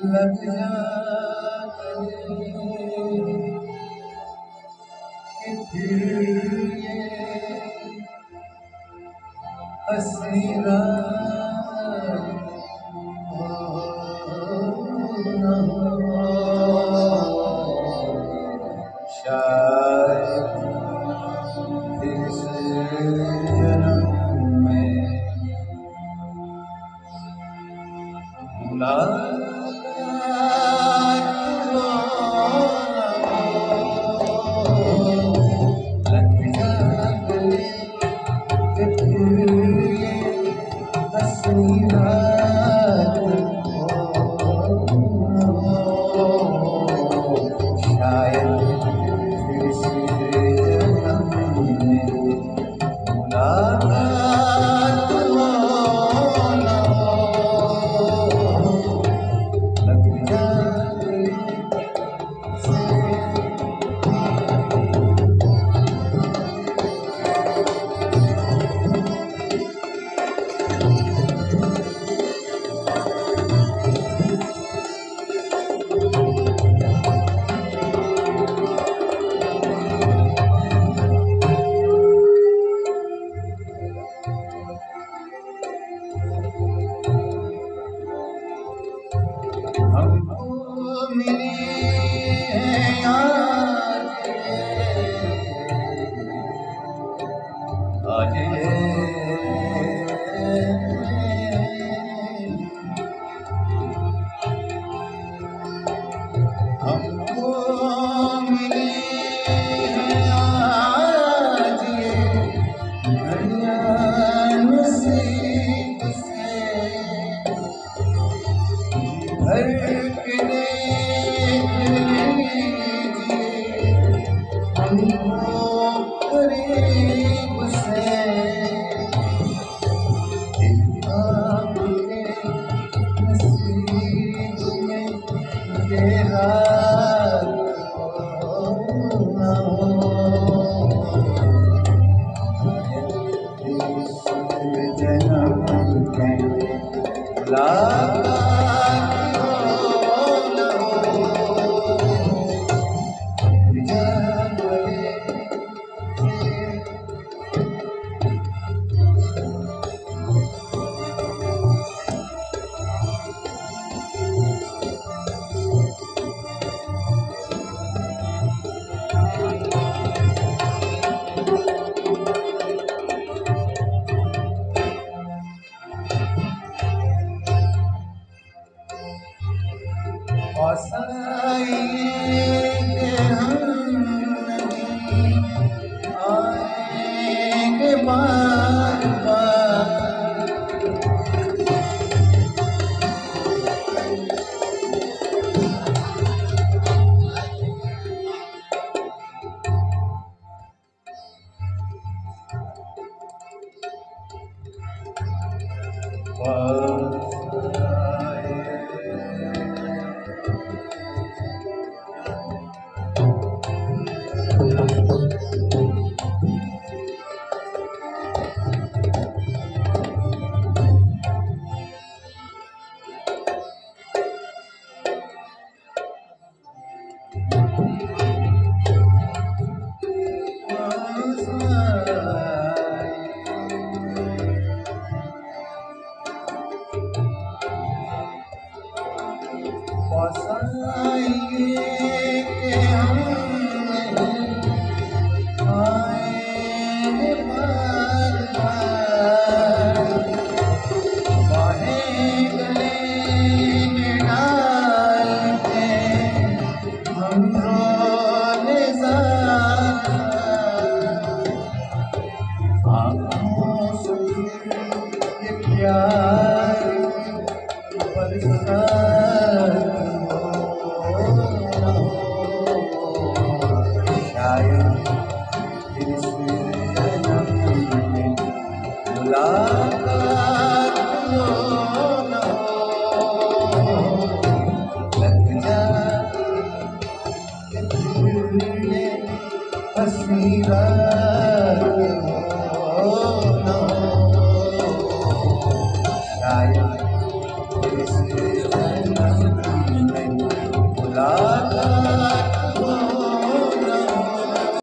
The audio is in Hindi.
लग जाए कि फिर ये हंसी रात हो न हो। शायद इस जन्म में मुलाकात हो न हो। लग जा गले कि फिर ये हंसी रात हो न हो। शायद फिर से जन्म में मुलाकात हो न हो। लग जा गले से हमको मिली है आज ये हमको मिली है आज ये घड़ियां नसीब से भर के देख लीजिए हमको करीब से। आपके नसीब में ये रात हो न हो। इस जन्म में मुलाकात हो न हो। जा गले से आएंगे हम नहीं आएंगे बार बार। आएंगे कि हम नहीं आएंगे बार बार। बाहें गले में डाल के हम रोने ज़्यादा। आँखों से ये प्यार की बरसात हो न हो। शायद इस जन्म में मुलाकात हो न हो। लग जा कि फिर ये हंसी रात